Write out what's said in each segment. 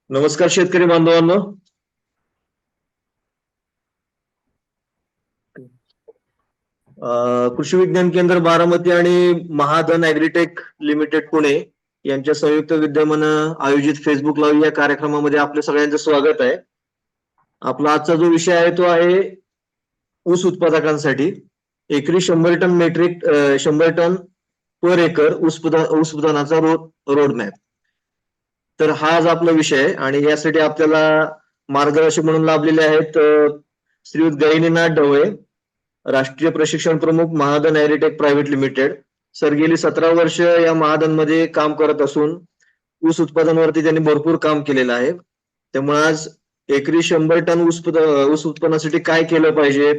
नमस्कार शेतकरी बांधवांनो. कृषी विज्ञान केंद्र बारामती आणि महाधन ॲग्रीटेक लिमिटेड पुणे यांच्या संयुक्त विद्यमानं आयोजित फेसबुक लाईव्ह या कार्यक्रमामध्ये आपल्या सगळ्यांचं स्वागत आहे. आपला आजचा जो विषय आहे तो आहे ऊस उत्पादकांसाठी एकरी 100 टन पर एकर ऊस उत्पादनाचा रोड मॅप. तर हा आज आपला विषय आहे आणि यासाठी आपल्याला मार्गदर्शक म्हणून लाभलेले आहेत श्रीयुत गहिनीनाथ ढवळे, राष्ट्रीय प्रशिक्षण प्रमुख महाधन ॲग्रीटेक प्रायव्हेट लिमिटेड. सर गेली 17 वर्ष या महाधन मध्ये काम करत असून ऊस उत्पादनावरती त्यांनी भरपूर काम केलेलं आहे. त्यामुळे आज एकरी 100 टन ऊस उत्पन्नासाठी काय केलं पाहिजे,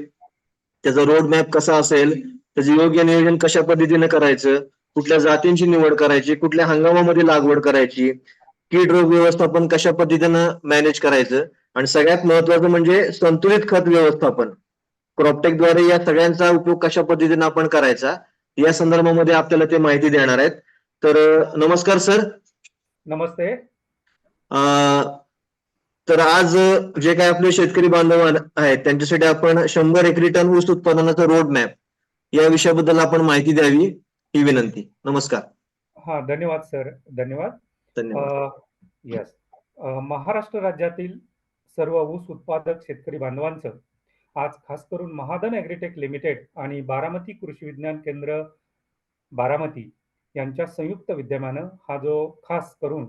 त्याचा रोड मॅप कसा असेल, त्याचं योग्य नियोजन कशा पद्धतीने करायचं, कुठल्या जातींची निवड करायची, कुठल्या हंगामामध्ये लागवड करायची, कीड रोग व्यवस्थापन कशा पद्धतीनं मॅनेज करायचं आणि सगळ्यात महत्वाचं म्हणजे संतुलित खत व्यवस्थापन क्रॉपटेकद्वारे या सगळ्यांचा उपयोग कशा पद्धतीने आपण करायचा या संदर्भामध्ये आपल्याला ते माहिती देणार आहेत. तर नमस्कार सर. नमस्ते. तर आज जे काही आपले शेतकरी बांधव आहेत त्यांच्यासाठी आपण 100 एकरी टन ऊस उत्पादनाचा रोड मॅप या विषयाबद्दल आपण माहिती द्यावी ही विनंती. नमस्कार. हा, धन्यवाद सर. धन्यवाद. यस, महाराष्ट्र राज्यातील सर्व ऊस उत्पादक शेतकरी बांधवांचं आज खास करून महाधन ॲग्रीटेक लिमिटेड आणि बारामती कृषी विज्ञान केंद्र बारामती यांच्या संयुक्त विद्यमानं हा जो खास करून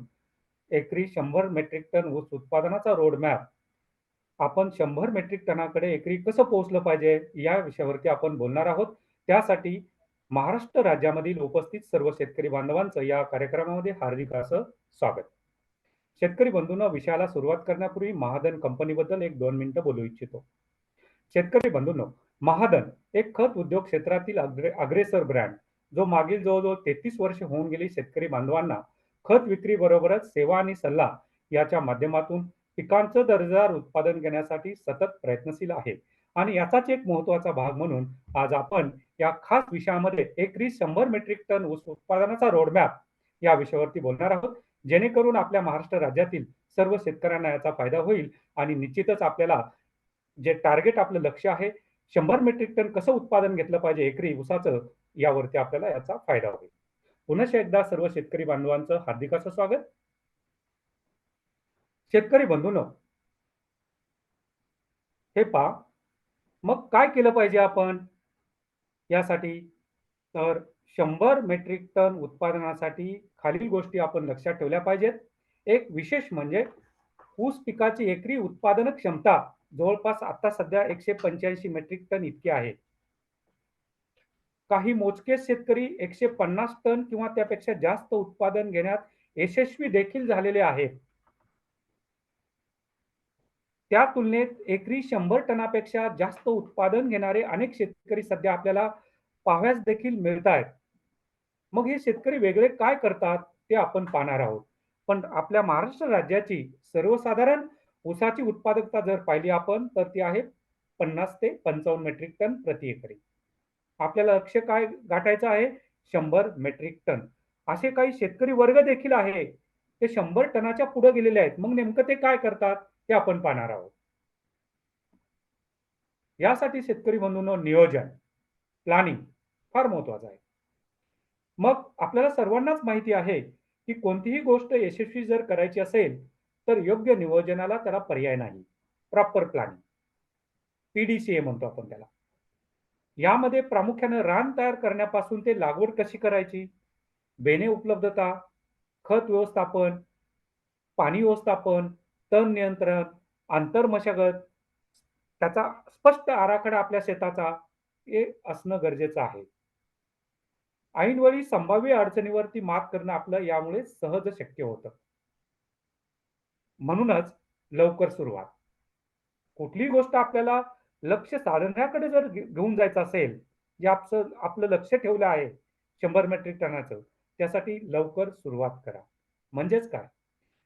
एकरी 100 मेट्रिक टन ऊस उत्पादनाचा रोड मॅप आपण 100 मेट्रिक टनाकडे एकरी कसं पोहोचलं पाहिजे या विषयावरती आपण बोलणार आहोत. त्यासाठी महाराष्ट्र राज्यामधील उपस्थित सर्व शेतकरी बांधवांचं या कार्यक्रमामध्ये हार्दिक असं स्वागत. शेतकरी बंधूंनो, विषयाला सुरुवात करण्यापूर्वी महाधन कंपनीबद्दल 1-2 मिनिटं बोलू इच्छितो. शेतकरी बंधूंनो, महाधन एक खत उद्योग क्षेत्रातील अग्रेसर ब्रँड जो मागील जवळजवळ 33 वर्ष होऊन गेली शेतकरी बांधवांना खत विक्री बरोबरच सेवा आणि सल्ला याच्या माध्यमातून पिकांचं दर्जेदार उत्पादन घेण्यासाठी सतत प्रयत्नशील आहे. आणि याचाच एक महत्वाचा भाग म्हणून आज आपण या खास विषयामध्ये एकरी 100 मेट्रिक टन ऊस उत्पादनाचा रोडमॅप या विषयावरती बोलणार आहोत, जेणेकरून आपल्या महाराष्ट्र राज्यातील सर्व शेतकऱ्यांना याचा फायदा होईल आणि निश्चितच आपल्याला जे टार्गेट आपलं लक्ष्य आहे 100 मेट्रिक टन कसं उत्पादन घेतलं पाहिजे एकरी ऊसाचं, यावरती आपल्याला याचा फायदा होईल. पुन्हा एकदा सर्व शेतकरी बांधवांचं हार्दिक असं स्वागत. शेतकरी बंधूंनो, हे पहा, मग काय केलं पाहिजे आपण यासाठी. तर 100 मेट्रिक टन उत्पादनासाठी खालील गोष्टी आपण लक्षात ठेवल्या पाहिजेत. एक विशेष म्हणजे ऊस पिकाची एकरी उत्पादन क्षमता जवळपास आता सध्या 185 मेट्रिक टन इतकी आहे. काही मोजके शेतकरी 150 टन किंवा त्यापेक्षा जास्त उत्पादन घेण्यात यशस्वी देखील झालेले आहेत. त्या तुलनेत एकरी 100 टनापेक्षा जास्त उत्पादन घेणारे अनेक शेतकरी सध्या आपल्याला पाहाव्यास देखील मिळत आहेत. मग हे शेतकरी वेगळे काय करतात ते आपण पाहणार आहोत. पण आपल्या महाराष्ट्र राज्याची सर्वसाधारण ऊसाची उत्पादकता जर पाहिली आपण तर ती आहे 50 ते 55 मेट्रिक टन प्रति एकरी. आपल्याला लक्ष्य काय गाठायचं आहे? 100 मेट्रिक टन. असे काही शेतकरी वर्ग देखील आहे ते 100 टनाच्या पुढे गेलेले आहेत. मग नेमकं ते काय करतात ते आपण पाहणार आहोत. यासाठी शेतकरी बंधूंनो, नियोजन, प्लॅनिंग फार महत्वाचं आहे. मग आपल्याला सर्वांनाच माहिती आहे की कोणतीही गोष्ट यशस्वी जर करायची असेल तर योग्य नियोजनाला त्याला पर्याय नाही. प्रॉपर प्लॅनिंग, PDCA म्हणतो आपण त्याला. यामध्ये प्रामुख्याने रान तयार करण्यापासून ते लागवड कशी करायची, बेणे उपलब्धता, खत व्यवस्थापन, पाणी व्यवस्थापन, तण नियंत्रण, आंतर मशागत, त्याचा स्पष्ट आराखडा आपल्या शेताचा हे असणं गरजेचं आहे. ऐनवेळी संभाव्य अडचणीवरती मात करणं आपलं यामुळे सहज शक्य होतं. म्हणूनच लवकर सुरुवात. कुठलीही गोष्ट आपल्याला लक्ष्य साधण्याकडे जर घेऊन जायचं असेल, जे आपलं लक्ष ठेवलं आहे 100 मेट्रिक टनाचं, त्यासाठी लवकर सुरुवात करा. म्हणजेच काय,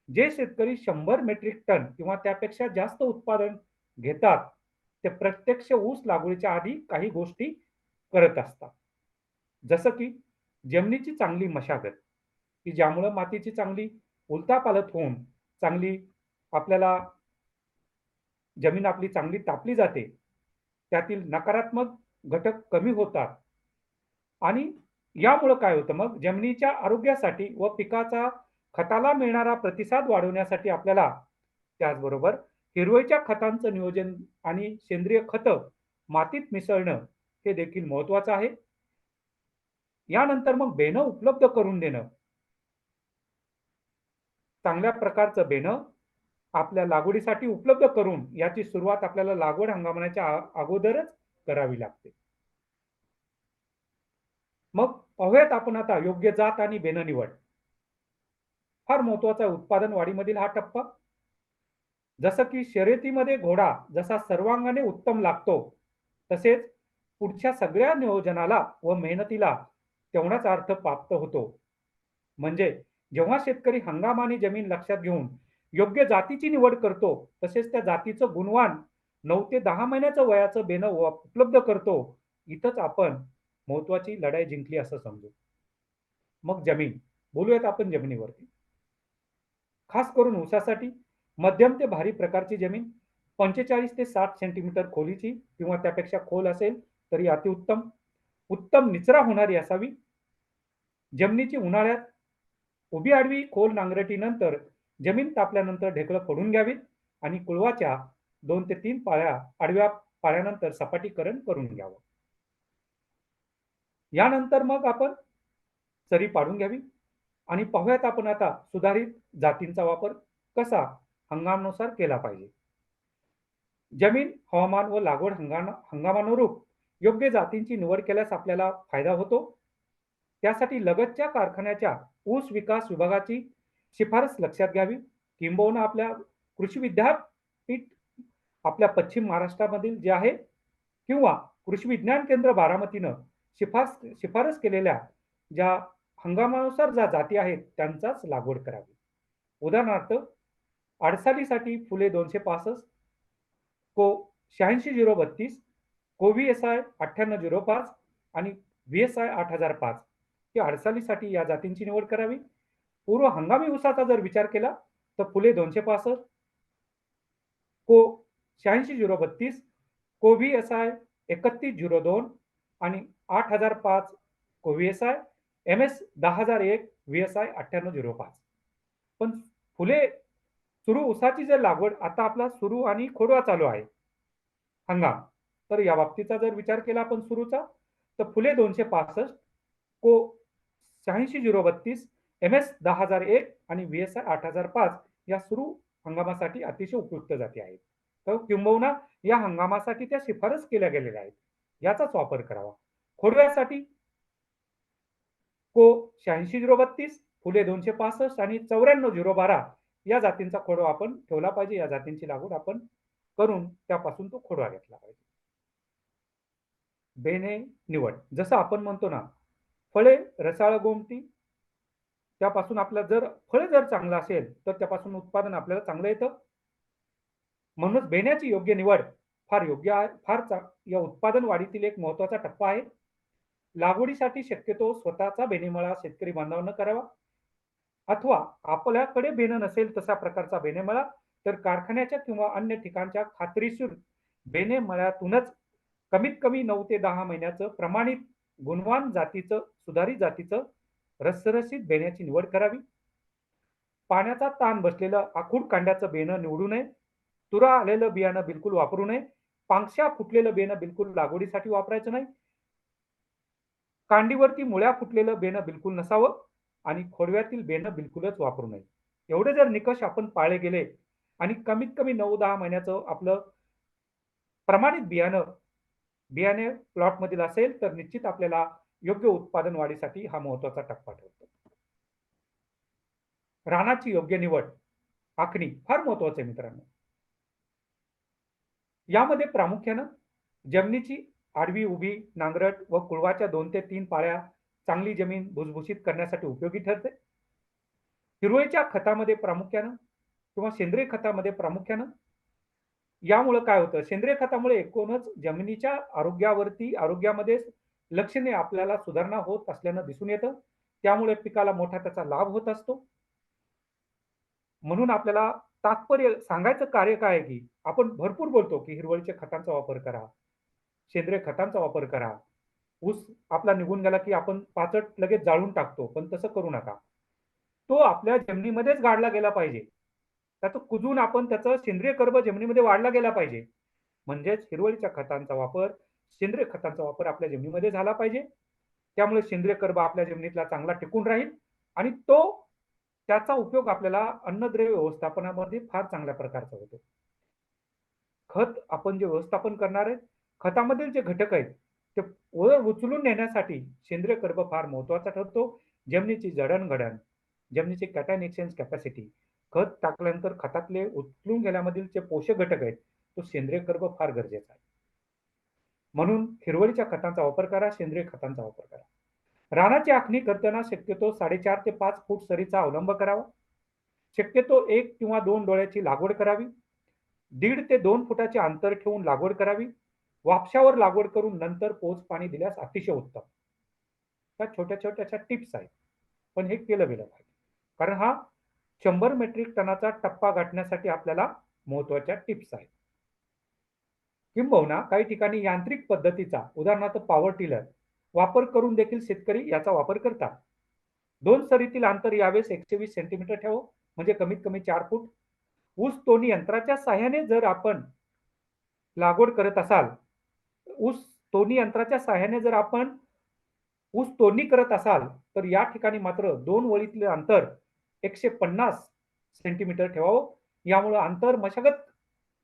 जे शेतकरी 100 मेट्रिक टन किंवा त्यापेक्षा जास्त उत्पादन घेतात ते प्रत्यक्ष ऊस लागवडीच्या आधी काही गोष्टी करत असतात. जसं की जमिनीची चांगली मशागत, की ज्यामुळे मातीची चांगली उलथापालथ होऊन चांगली आपल्याला जमीन आपली चांगली तापली जाते. त्यातील नकारात्मक घटक कमी होतात आणि यामुळं काय होतं मग जमिनीच्या आरोग्यासाठी व पिकाचा खताला मिळणारा प्रतिसाद वाढवण्यासाठी आपल्याला त्याचबरोबर हिरवळीच्या खतांचं नियोजन आणि सेंद्रिय खतं मातीत मिसळणं हे देखील महत्त्वाचं आहे. यानंतर मग बेणं उपलब्ध करून देणं. चांगल्या प्रकारचं बेणं आपल्या लागवडीसाठी उपलब्ध करून याची सुरुवात आपल्याला लागवड हंगामाच्या अगोदरच करावी लागते. मग पाहूयात आपण आता योग्य जात आणि बेणं निवड. फार महत्त्वाचा आहे उत्पादन वाढीमधील हा टप्पा. जसं की शर्यतीमध्ये घोडा जसा सर्वांगाने उत्तम लागतो, तसेच पुढच्या सगळ्या नियोजनाला व मेहनतीला तेवढाच अर्थ प्राप्त होतो. म्हणजे जेव्हा शेतकरी हंगाम आणि जमीन लक्षात घेऊन योग्य जातीची निवड करतो, तसेच त्या जातीचं गुणवान 9 ते 10 महिन्याचं वयाचं बेणं उपलब्ध करतो, इथंच आपण महत्त्वाची लढाई जिंकली असं समजू. मग जमीन, बोलूयात आपण जमिनीवरती. खास करून ऊसासाठी मध्यम ते भारी प्रकारची जमीन 45 ते 60 सेंटीमीटर खोलीची किंवा त्यापेक्षा खोल असेल तरी अतिउत्तम. उत्तम निचरा होणारी असावी. जमिनीची उन्हाळ्यात उभी आडवी खोल नांगरटीनंतर जमीन तापल्यानंतर ढेकळं फोडून घ्यावीत आणि कुळवाच्या 2 ते 3 पाळ्या आडव्या पाळ्यानंतर सपाटीकरण करून घ्यावं. यानंतर मग आपण सरी पाडून घ्यावी आणि पाहूयात आपण आता सुधारित जातींचा वापर कसा हंगामानुसार केला पाहिजे. जमीन, हवामान व लागवड हंगामानुरूप योग्य जातींची निवड केल्यास आपल्याला फायदा होतो. त्यासाठी लगतच्या कारखान्याच्या ऊस विकास विभागाची शिफारस लक्षात घ्यावी. किंबहुना आपल्या कृषी विद्यापीठ आपल्या पश्चिम महाराष्ट्रामधील जे आहे किंवा कृषी विज्ञान केंद्र बारामतीनं शिफारस केलेल्या ज्या हंगामानुसार ज्या जाती आहेत त्यांचाच लागवड करावी. उदाहरणार्थ आडसालीसाठी फुले 265, को 86 032, को व्हीएसआय 9805 आणि व्हीएसआय 8005 ही आडसालीसाठी या जातींची निवड करावी. पूर्व हंगामी ऊसाचा जर विचार केला तर फुले 265, को 86 032, को व्हीएसआय 3102 आणि 8005 को व्हीएसआय, एमएस 10001, व्हीएसआय 9805. पण फुले सुरू ऊसाची जर लागवड आता आपला सुरू आणि खोडवा चालू आहे हंगाम, तर या बाबतीचा जर विचार केला आपण सुरूचा तर फुले 265, को 86 032, एमएस 10001 आणि व्हीएसआय 8005 या सुरू हंगामासाठी अतिशय उपयुक्त जाती आहेत. तर किंबहुना या हंगामासाठी त्या शिफारस केल्या गेलेल्या आहेत. याचाच वापर करावा. खोडव्यासाठी को 86 032, फुले 265 आणि 94 012 या जातींचा खोडवा आपण ठेवला पाहिजे. या जातींची लागवड आपण करून त्यापासून तो खोडवा घेतला पाहिजे. बेणे निवड. जसं आपण म्हणतो ना, फळे रसाळ गोमटी, त्यापासून आपलं जर फळ जर चांगलं असेल तर त्यापासून उत्पादन आपल्याला चांगलं येतं. म्हणूनच बेण्याची योग्य निवड फार योग्य आहे. या उत्पादन वाढीतील एक महत्त्वाचा टप्पा आहे. लागवडीसाठी शक्यतो स्वतःचा बेणेमळा शेतकरी बांधवांना करावा अथवा आपल्याकडे बेणं नसेल तसा प्रकारचा बेणेमळा तर कारखान्याच्या किंवा अन्य ठिकाणच्या खात्रीशीर बेणेमळ्यातूनच कमीत कमी 9 ते 10 महिन्याचं प्रमाणित गुणवान जातीचं सुधारित जातीचं रसरशीत बेण्याची निवड करावी. पाण्याचा ताण बसलेलं आखूड कांड्याचं बेणं निवडू नये. तुरा आलेलं बियाणं बिलकुल वापरू नये. पांगशा फुटलेलं बेणं बिलकुल लागवडीसाठी वापरायचं नाही. कांडीवरती मुळ्या फुटलेलं बेणं बिलकुल नसावं आणि खोडव्यातील बेणं बिलकुलच वापरू नये. एवढे जर निकष आपण पाळले गेले आणि कमीत कमी 9-10 महिन्याचं आपलं प्रमाणित बियाणे प्लॉटमधील असेल तर निश्चित आपल्याला योग्य उत्पादन वाढीसाठी हा महत्त्वाचा टप्पा ठरतो. रानाची योग्य निवड, आखणी फार महत्त्वाचं आहे मित्रांनो. यामध्ये प्रामुख्यानं जमिनीची आडवी उभी नांगरट व कुळवाच्या 2 ते 3 पाळ्या चांगली जमीन भुसभुशीत करण्यासाठी उपयोगी ठरते. हिरवळीच्या खतामध्ये प्रामुख्यानं किंवा सेंद्रिय खतामध्ये प्रामुख्यानं यामुळे काय होतं सेंद्रिय खतामुळे एकूणच जमिनीच्या आरोग्यामध्ये लक्षणीय आपल्याला सुधारणा होत असल्यानं दिसून येतं. त्यामुळे पिकाला मोठा त्याचा लाभ होत असतो. म्हणून आपल्याला तात्पर्य सांगायचं कार्य काय आहे, की आपण भरपूर बोलतो, की हिरवळीच्या खतांचा वापर करा, सेंद्रिय खतांचा वापर करा. ऊस आपला निघून गेला, की आपण पाचट लगेच जाळून टाकतो, पण तसं करू नका. तो आपल्या जमिनीमध्येच गाडला गेला पाहिजे. त्याचं कुजून आपण त्याचं सेंद्रिय कर्ब जमिनीमध्ये वाढला गेला पाहिजे. म्हणजेच हिरवळीच्या खतांचा वापर, सेंद्रिय खतांचा वापर आपल्या जमिनीमध्ये झाला पाहिजे. त्यामुळे सेंद्रिय कर्ब आपल्या जमिनीतला चांगला टिकून राहील आणि त्याचा उपयोग आपल्याला अन्नद्रव्य व्यवस्थापनामध्ये फार चांगल्या प्रकारचा होतो. खत आपण जे व्यवस्थापन करणार आहे, खतामधील जे घटक आहेत, ते वर उचलून नेण्यासाठी सेंद्रिय कर्ब फार महत्त्वाचा ठरतो. जमिनीची जडण-घडण, जमिनीची कॅटायन एक्सचेंज कॅपॅसिटी, खत टाकल्यानंतर खतातले उचलून गेल्यामधील जे पोषक घटक आहेत, तो सेंद्रिय कर्ब फार गरजेचा आहे. म्हणून हिरवळीच्या खतांचा वापर करा, सेंद्रिय खतांचा वापर करा. रानाची आखणी करताना शक्यतो 4.5 ते 5 फूट सरीचा अवलंब करावा. शक्यतो 1 किंवा 2 डोळ्याची लागवड करावी. 1.5 ते 2 फुटाचे अंतर ठेवून लागवड करावी. वापशावर लागवड करून नंतर पोच पाणी दिल्यास अतिशय उत्तम. त्या छोट्या-छोट्याशा टिप्स आहेत. पण हे केलं गेलं पाहिजे. कारण हा 100 मेट्रिक टनाचा टप्पा गाठण्यासाठी आपल्याला महत्त्वाच्या टिप्स आहेत. किंबहुना काही ठिकाणी यांत्रिक पद्धतीचा, उदाहरणार्थ पॉवर टिलर वापर करून देखील शेतकरी याचा वापर करतात. 2 सरीतील अंतर यावेळेस 120 सेंटीमीटर ठेवावं, म्हणजे कमीत कमी 4 फूट. ऊस तोडणी यंत्राच्या सहाय्याने जर आपण लागवड करत असाल, ऊस तोडणी यंत्राच्या सहाय्याने जर आपण ऊस तोडणी करत असाल, तर या ठिकाणी मात्र 2 वळीतले अंतर 150 सेंटीमीटर ठेवावं. यामुळे अंतर मशागत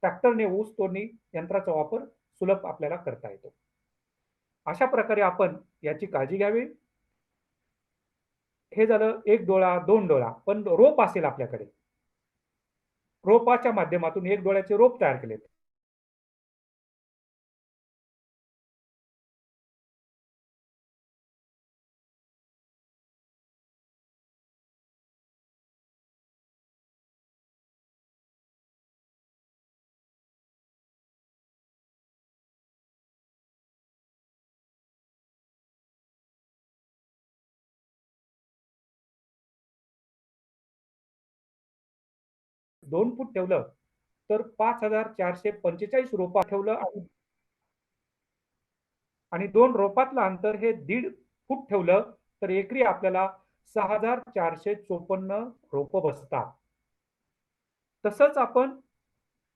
ट्रॅक्टरने ऊस तोडणी यंत्राचा वापर सुलभ आपल्याला करता येतो. अशा प्रकारे आपण याची काळजी घ्यावी. हे झालं 1 डोळा, 2 डोळा. पण रोप असेल आपल्याकडे, रोपाच्या माध्यमातून 1 डोळ्याचे रोप तयार केलेत. दोन फूट ठेवलं तर 5,445 रोपं ठेवलं आणि 2 रोपातलं अंतर हे 1.5 फूट ठेवलं तर एकरी आपल्याला 6,454 रोपं बसतात. तसंच आपण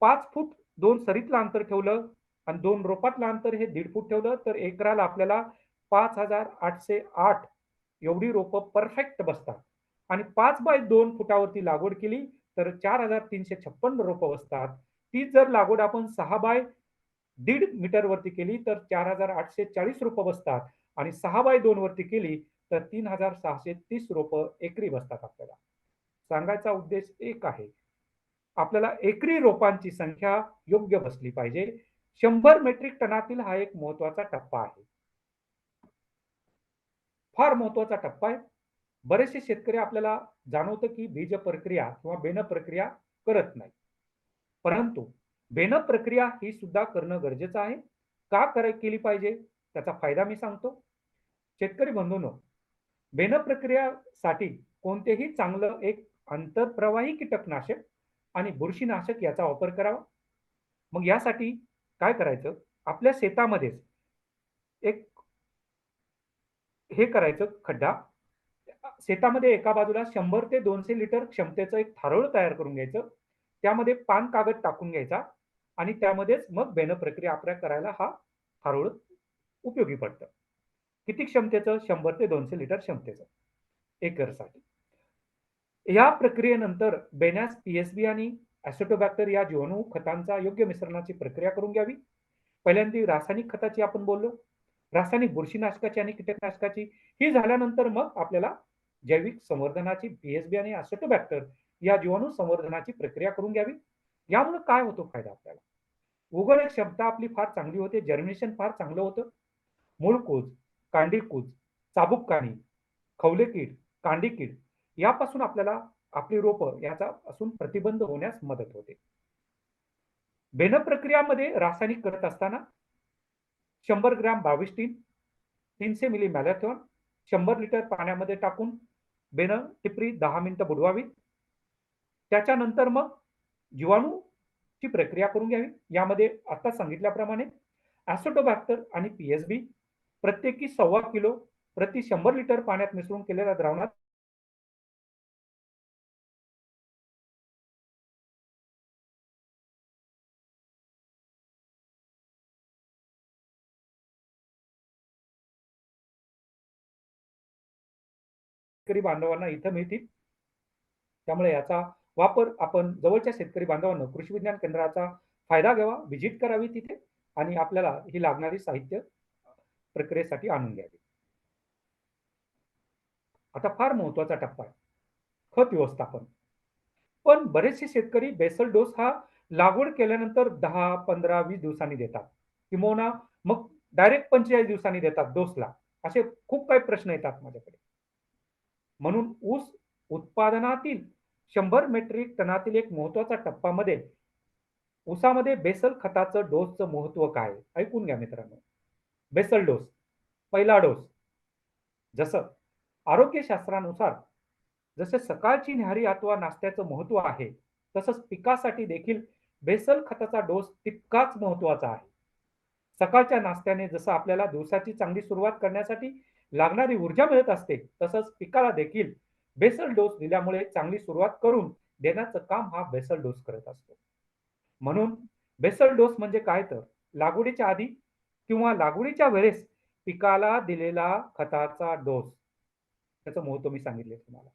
5 फूट 2 सरीतलं अंतर ठेवलं आणि 2 रोपातलं अंतर हे 1.5 फूट ठेवलं तर एकराला आपल्याला 5,808 एवढी रोपं परफेक्ट बसतात आणि 5 बाय 2 फुटावरती लागवड केली तर 4,356 रोपं बसतात. तीच जर लागवड आपण 6 बाय 1.5 मीटरवरती केली तर 4,840 रोपं बसतात आणि 6 बाय 2 वरती केली तर 3,630 रोपं एकरी बसतात आपल्याला. सांगायचा उद्देश एक आहे, आपल्याला एकरी रोपांची संख्या योग्य बसली पाहिजे. 100 मेट्रिक टनातील हा एक महत्त्वाचा टप्पा आहे. फार महत्त्वाचा टप्पा आहे. बरेचसे शेतकरी आपल्याला जाणवतं, की बीज प्रक्रिया किंवा बेन प्रक्रिया करत नाही. परंतु बेन प्रक्रिया ही सुद्धा करणं गरजेचं आहे. का केली पाहिजे? त्याचा फायदा मी सांगतो. शेतकरी बंधूंनो, बेन प्रक्रियासाठी कोणतेही चांगलं एक आंतरप्रवाही कीटकनाशक आणि बुरशीनाशक याचा वापर करावा. मग यासाठी काय करायचं? आपल्या शेतामध्येच एक हे करायचं खड्डा. शेतामध्ये एका बाजूला 100 ते 200 लिटर क्षमतेचं एक थारोळ तयार करून घ्यायचं. त्यामध्ये पान कागद टाकून घ्यायचा आणि त्यामध्येच मग बेन प्रक्रिया आपल्या करायला हा थारोळ उपयोगी पडतं. किती क्षमतेचं? 100 ते 200 लिटर क्षमतेचं एकरसाठी. या प्रक्रियेनंतर बेण्यास पी-एस-बी आणि ॲसिटोबॅक्टर या जीवाणू खतांचा योग्य मिश्रणाची प्रक्रिया करून घ्यावी. पहिल्यांदा रासायनिक खताची आपण बोललो. रासायनिक बुरशीनाशकाची आणि कीटकनाशकाची ही झाल्यानंतर मग आपल्याला जैविक संवर्धनाची पी-एस-बी आणि ॲसिटोबॅक्टर या जीवाणू संवर्धनाची प्रक्रिया करून घ्यावी. यामुळे काय होतो फायदा आपल्याला? उगवण्याची क्षमता आपली फार चांगली होते, जर्मिनेशन फार चांगलं होतं. मूळकूज, कांडीकुज, चाबुककाणी, खवले कीड, कांडी कीड यापासून आपल्याला आपली रोपं याच्यापासून प्रतिबंध होण्यास मदत होते. बेन प्रक्रियामध्ये रासायनिक करत असताना 100 ग्रॅम 22 300 मिली मॅलॅथॉन 100 लिटर पाण्यामध्ये टाकून बेन टिपरी 10 मिनिटं बुडवावी. त्याच्यानंतर मग जीवाणूची प्रक्रिया करून घ्यावी. यामध्ये आता सांगितल्याप्रमाणे ॲसिडोबॅक्टर आणि पी-एस-बी प्रत्येकी 1.25 किलो प्रति 100 लिटर पाण्यात मिसळून केलेल्या द्रावणात शेतकरी बांधवांना इथं मिळतील. त्यामुळे याचा वापर आपण जवळच्या शेतकरी बांधवांना कृषी विज्ञान केंद्राचा फायदा घ्यावा, व्हिजिट करावी तिथे आणि आपल्याला ही लागणारी साहित्य प्रक्रियेसाठी आणून घ्यावी. आता फार महत्वाचा टप्पा आहे, खत व्यवस्थापन. पण बरेचसे शेतकरी बेसल डोस हा लागवड केल्यानंतर 10, 15, 20 दिवसांनी देतात. किंबहुना मग डायरेक्ट 45 दिवसांनी देतात डोसला. असे खूप काही प्रश्न येतात माझ्याकडे. म्हणून ऊस उत्पादनातील 100 मेट्रिक टनातील एक महत्वाचा टप्पामध्ये ऊसामध्ये बेसल खताचं डोसचं महत्व काय आहे? ऐकून घ्या मित्रांनो. बेसल डोस, पहिला डोस. जसं आरोग्यशास्त्रानुसार जसे सकाळची न्याहारी अथवा नाश्त्याचं महत्व आहे, तसंच पिकासाठी देखील बेसल खताचा डोस तितकाच महत्वाचा आहे. सकाळच्या नाश्त्याने जसं आपल्याला दिवसाची चांगली सुरुवात करण्यासाठी लागणारी ऊर्जा मिळत असते, तसंच पिकाला देखील बेसल डोस दिल्यामुळे चांगली सुरुवात करून देण्याचं काम हा बेसल डोस करत असतो. म्हणून बेसल डोस म्हणजे काय तर लागवडीच्या आधी किंवा लागवडीच्या वेळेस पिकाला दिलेला खताचा डोस. त्याचं महत्व मी सांगितले तुम्हाला.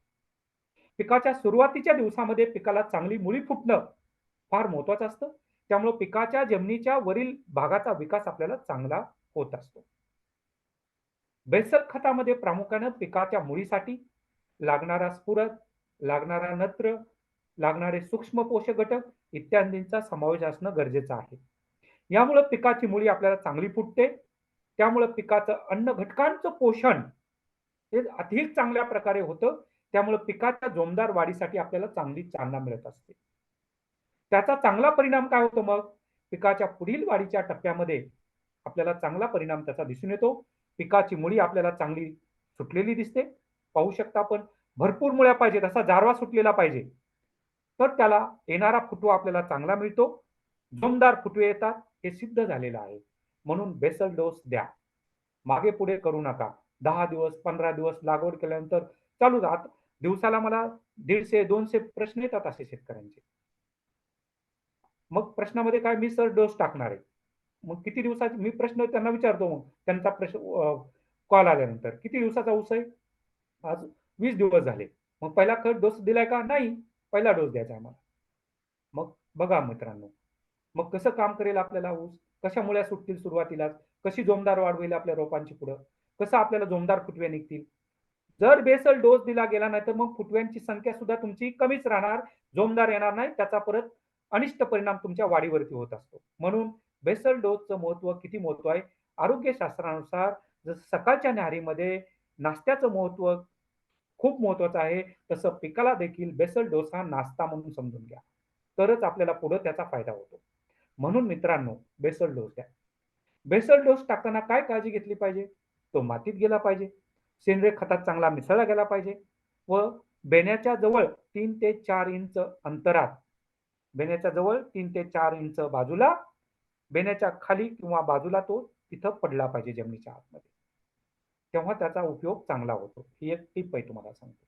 पिकाच्या सुरुवातीच्या दिवसामध्ये पिकाला चांगली मुळी फुटणं फार महत्वाचं असतं. त्यामुळे पिकाच्या जमिनीच्या वरील भागाचा विकास आपल्याला चांगला होत असतो. बेसल खतामध्ये प्रामुख्याने पिकाच्या मुळीसाठी लागणारा स्फुरद, लागणारा नत्र, लागणारे सूक्ष्म पोषक घटक इत्यादींचा समावेश असणं गरजेचं आहे. यामुळे पिकाची मुळी आपल्याला चांगली फुटते. त्यामुळे पिकाचं अन्न घटकांचं पोषण हे अधिक चांगल्या प्रकारे होतं. त्यामुळे पिकाच्या जोमदार वाढीसाठी आपल्याला चांगली चालना मिळत असते. त्याचा चांगला परिणाम काय होतो मग? पिकाच्या पुढील वाढीच्या टप्प्यामध्ये आपल्याला चांगला परिणाम त्याचा दिसून येतो. पिकाची मुळी आपल्याला चांगली सुटलेली दिसते. पाहू शकता आपण भरपूर मुळ्या पाहिजेत, असा जारवा सुटलेला पाहिजे. तर त्याला येणारा फुटवा आपल्याला चांगला मिळतो. जोमदार फुटवे येतात, हे सिद्ध झालेलं आहे. म्हणून बेसल डोस द्या. मागे पुढे करू नका. 10 दिवस, 15 दिवस लागवड केल्यानंतर चालू राहत. दिवसाला मला 150-200 प्रश्न येतात असे शेतकऱ्यांचे. मग प्रश्नामध्ये काय मी सर डोस टाकणार आहे. मग किती दिवसाचे मी प्रश्न त्यांना विचारतो मग त्यांचा प्रश्न कॉल आल्यानंतर. किती दिवसाचा ऊस आहे? आज 20 दिवस झाले. मग पहिला खत डोस दिलाय का? नाही. पहिला डोस द्यायचा आहे आम्हाला. मग बघा मित्रांनो, मग कसं काम करेल आपल्याला ऊस? कशा मुळ्या सुटतील सुरुवातीलाच? कशी जोमदार वाढ होईल आपल्या रोपांची पुढं? कसं आपल्याला जोमदार फुटवे निघतील? जर बेसल डोस दिला गेला नाही तर मग फुटव्यांची संख्या सुद्धा तुमची कमीच राहणार, जोमदार येणार नाही. त्याचा परत अनिष्ट परिणाम तुमच्या वाढीवरती होत असतो. म्हणून बेसल डोसचं महत्व किती महत्व आहे? आरोग्यशास्त्रानुसार जसं सकाळच्या न्याहारीमध्ये नाश्त्याचं महत्व खूप महत्वाचं आहे, तसं पिकाला देखील बेसल डोस हा नाश्ता म्हणून समजून घ्या. तरच आपल्याला पुढे त्याचा फायदा होतो. म्हणून मित्रांनो, बेसल डोस द्या. बेसल डोस टाकताना काय काळजी घेतली पाहिजे? तो मातीत गेला पाहिजे. सेंद्रिय खतात चांगला मिसळला गेला पाहिजे व बेण्याच्या जवळ 3 ते 4 इंच अंतरात, बेण्याच्या जवळ 3 ते 4 इंच बाजूला, बेण्याच्या खाली किंवा बाजूला तो तिथं पडला पाहिजे जमिनीच्या आतमध्ये. तेव्हा त्याचा उपयोग चांगला होतो. ही एक टिप आहे तुम्हाला सांगतो.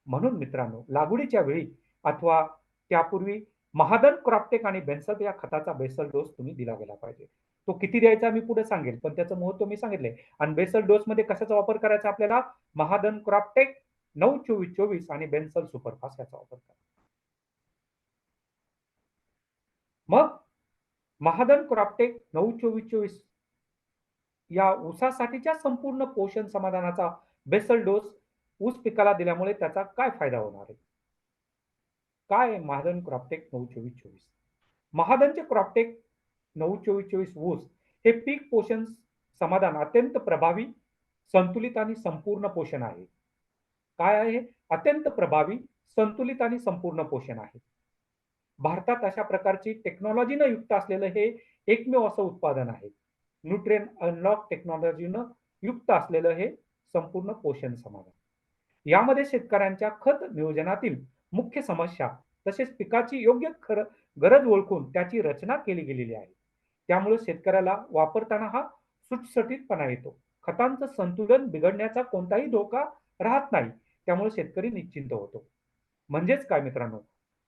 म्हणून मित्रांनो, लागवडीच्या वेळी अथवा त्यापूर्वी महादन, क्रॉपटेक आणि बेन्सप या खताचा बेसल डोस तुम्ही दिला गेला पाहिजे. तो किती द्यायचा मी पुढे सांगेल, पण त्याचं महत्त्व मी सांगितलंय. आणि बेसल डोसमध्ये कशाचा वापर करायचा आपल्याला? महादन, क्रॉपटेक 9-24-24 आणि बेन्सल सुपरफास्ट याचा वापर करा. मग महादन, क्रॉपटेक 9-24-24 या ऊसासाठीच्या संपूर्ण पोषण समाधानाचा बेसल डोस ऊस पिकाला दिल्यामुळे त्याचा काय फायदा होणार आहे? काय आहे महादन क्रॉपटेक 9-24-24? महादनचे क्रॉपटेक 9-24-24 ऊस हे पीक पोषण समाधान अत्यंत प्रभावी, संतुलित आणि संपूर्ण पोषण आहे. काय आहे? अत्यंत प्रभावी, संतुलित आणि संपूर्ण पोषण आहे. भारतात अशा प्रकारची टेक्नॉलॉजीनं युक्त असलेलं हे एकमेव असं उत्पादन आहे. न्यूट्रिएंट अनलॉक टेक्नॉलॉजीनं युक्त असलेलं हे संपूर्ण पोषण समाधान. यामध्ये शेतकऱ्यांच्या खत नियोजनातील मुख्य समस्या तसेच पिकाची योग्य गरज ओळखून त्याची रचना केली गेलेली आहे. त्यामुळे शेतकऱ्याला वापरताना हा सुटसुटीतपणा येतो. खतांचं संतुलन बिघडण्याचा कोणताही धोका राहत नाही. त्यामुळे शेतकरी निश्चिंत होतो. म्हणजेच काय मित्रांनो,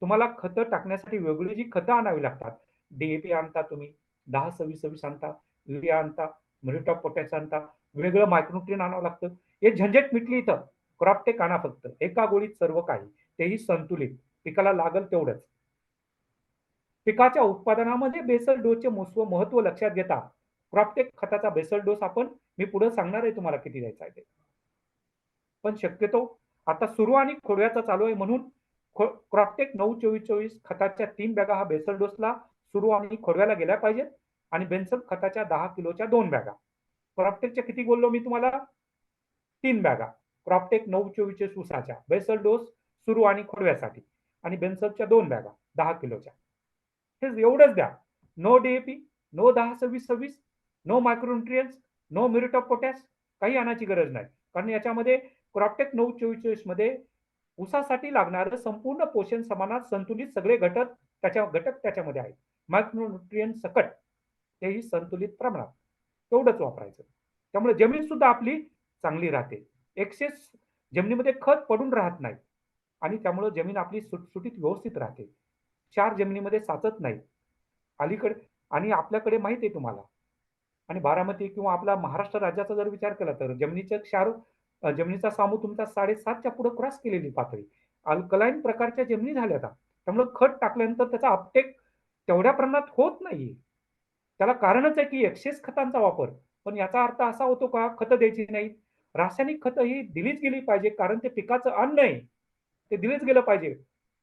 तुम्हाला खतं टाकण्यासाठी वेगळी जी खतं आणावी लागतात. डी आणता तुम्ही, 10-26-26 आणता, युरिया आणता, म्युरेट ऑफ पोटॅश आणता, वेगळं मायक्रोन्यूट्रिएंट आणावं लागतं. हे झंझट मिटली इथं. क्रॉपटेक आणा फक्त. एका गोळीत सर्व काही. तेही संतुलित. पिकाला लागल तेवढंच. पिकाच्या उत्पादनामध्ये बेसल डोसचे महत्व लक्षात घेता क्रॉपटेक खताचा बेसल डोस मी पुढे सांगणार आहे तुम्हाला किती द्यायचा आहे ते. पण शक्यतो आता सुरू आणि खोडव्याचा चालू आहे म्हणून क्रॉपटेक 9-24-24 खताच्या 3 बॅगा हा बेसल डोसला सुरू आणि खोडव्याला गेल्या पाहिजेत आणि बेन्सल खताच्या 10 किलोच्या 2 बॅगा. क्रॉपटेकच्या किती बोललो मी तुम्हाला? 3 बॅगा. क्रॉपटेक 9-24-24 ऊसाच्या बेसल डोस सुरू आणि खोडव्यासाठी आणि बेन्सलच्या 2 बॅगा 10 किलोच्या. हे एवढंच द्या. No DAP, no 10-26-26, no micronutrients, no muriate of potash काही आणायची गरज नाही. कारण याच्यामध्ये क्रॉपटेक 9-24-24 मध्ये ऊसासाठी लागणारं संपूर्ण पोषण समानात संतुलित सगळे घटक त्याच्यामध्ये आहेत. मायक्रोन्यूट्रिएंट सकट तेही संतुलित प्रमाणात. तेवढंच वापरायचं. त्यामुळे जमीन सुद्धा आपली चांगली राहते. एक्सेस जमिनीमध्ये खत पडून राहत नाही आणि त्यामुळे जमीन आपली सुटसुटीत व्यवस्थित राहते. क्षार जमिनीमध्ये साचत नाही. अलीकडे आणि आपल्याकडे माहिती आहे तुम्हाला आणि बारामती किंवा आपला महाराष्ट्र राज्याचा जर विचार केला तर जमिनीचा सामू तुमचा 7.5च्या पुढे क्रॉस केलेली पातळी. अल्कलाईन प्रकारच्या जमिनी झाल्या आता. त्यामुळे खत टाकल्यानंतर त्याचा अपटेक तेवढ्या प्रमाणात होत नाहीये. त्याला कारणच आहे की एक्सेस खतांचा वापर. पण याचा अर्थ असा होतो का खतं द्यायची नाहीत? रासायनिक खतं ही दिलीच गेली पाहिजे कारण ते पिकाचं अन्न आहे. ते दिलेच गेलं पाहिजे.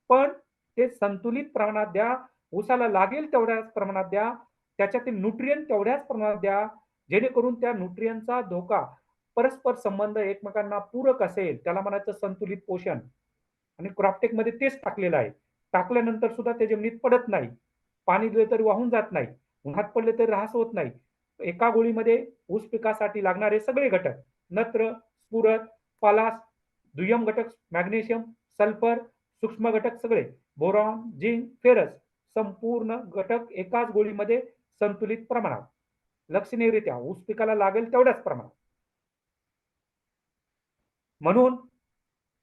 पण ते संतुलित प्रमाणात द्या. ऊसाला लागेल तेवढ्याच प्रमाणात द्या. त्याच्यातील न्यूट्रिएंट तेवढ्याच प्रमाणात द्या. जेणेकरून त्या न्यूट्रिएंटचा धोका परस्पर संबंध एकमेकांना पूरक असेल. त्याला म्हणायचं संतुलित पोषण आणि क्रॉपटेकमध्ये तेच टाकलेलं आहे. टाकल्यानंतर सुद्धा ते जमिनीत पडत नाही. पाणी दिले तरी वाहून जात नाही. उन्हात पडले तरी ऱ्हास होत नाही. एका गोळीमध्ये ऊस पिकासाठी लागणारे सगळे घटक नत्र, स्फुरद, पालाश, दुय्यम घटक मॅग्नेशियम, सल्फर, सूक्ष्म घटक सगळे बोरॉन, झिंक, फेरस संपूर्ण घटक एकाच गोळीमध्ये संतुलित प्रमाणात लक्षणीयरित्या ऊस पिकाला लागेल तेवढ्याच प्रमाणात. म्हणून